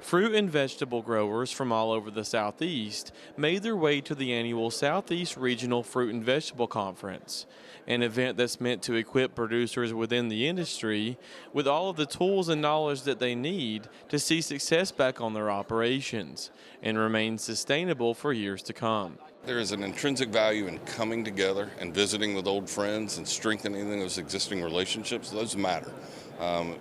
Fruit and vegetable growers from all over the Southeast made their way to the annual Southeast Regional Fruit and Vegetable Conference, an event that's meant to equip producers within the industry with all of the tools and knowledge that they need to see success back on their operations and remain sustainable for years to come. There is an intrinsic value in coming together and visiting with old friends and strengthening those existing relationships. Those matter.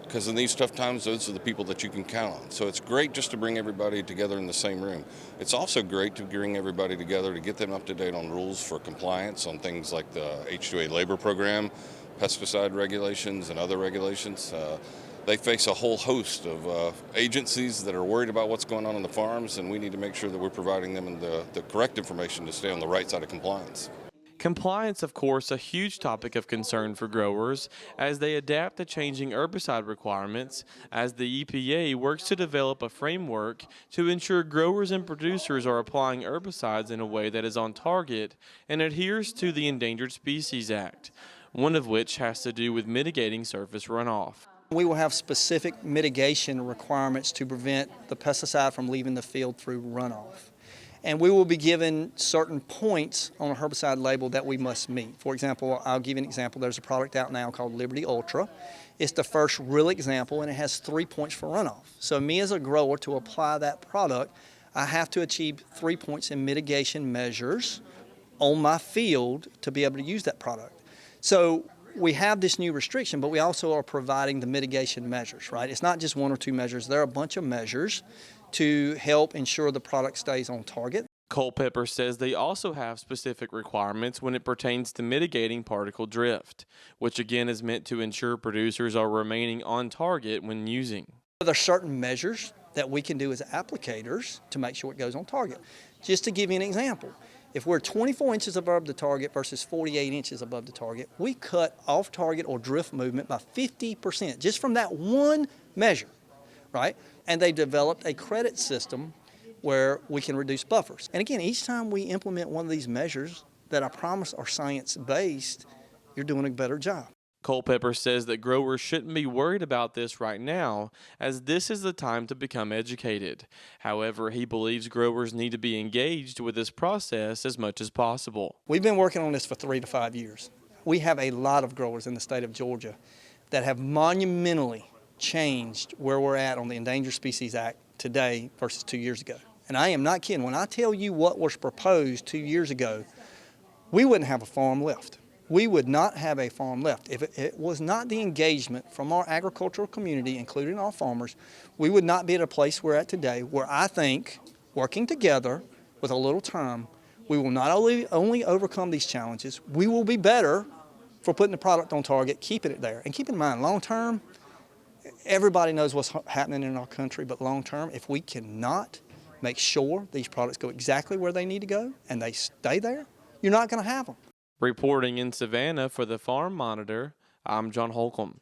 Because in these tough times, those are the people that you can count on. So it's great just to bring everybody together in the same room. It's also great to bring everybody together to get them up to date on rules for compliance on things like the H-2A labor program, pesticide regulations, and other regulations. They face a whole host of agencies that are worried about what's going on the farms, and we need to make sure that we're providing them the correct information to stay on the right side of compliance. Compliance, of course, a huge topic of concern for growers as they adapt to changing herbicide requirements as the EPA works to develop a framework to ensure growers and producers are applying herbicides in a way that is on target and adheres to the Endangered Species Act, one of which has to do with mitigating surface runoff. We will have specific mitigation requirements to prevent the pesticide from leaving the field through runoff. And we will be given certain points on a herbicide label that we must meet. For example, I'll give you an example. There's a product out now called Liberty Ultra. It's the first real example, and it has 3 points for runoff. So me as a grower, to apply that product, I have to achieve 3 points in mitigation measures on my field to be able to use that product. So we have this new restriction, but we also are providing the mitigation measures, right? It's not just 1 or 2 measures. There are a bunch of measures to help ensure the product stays on target. Culpepper says they also have specific requirements when it pertains to mitigating particle drift, which again is meant to ensure producers are remaining on target when using. There are certain measures that we can do as applicators to make sure it goes on target. Just to give you an example, if we're 24 inches above the target versus 48 inches above the target, we cut off target or drift movement by 50% just from that one measure, right? And they developed a credit system where we can reduce buffers. And again, each time we implement one of these measures that I promise are science-based, you're doing a better job. Culpepper says that growers shouldn't be worried about this right now, as this is the time to become educated. However, he believes growers need to be engaged with this process as much as possible. We've been working on this for 3 to 5 years. We have a lot of growers in the state of Georgia that have monumentally changed where we're at on the Endangered Species Act today versus 2 years ago. And I am not kidding. When I tell you what was proposed 2 years ago, we wouldn't have a farm left. We would not have a farm left. If it was not the engagement from our agricultural community, including our farmers, we would not be at a place we're at today where I think, working together with a little time, we will not only overcome these challenges, we will be better for putting the product on target, keeping it there. And keep in mind, long term, everybody knows what's happening in our country, but long term, if we cannot make sure these products go exactly where they need to go and they stay there, you're not going to have them. Reporting in Savannah for the Farm Monitor, I'm John Holcomb.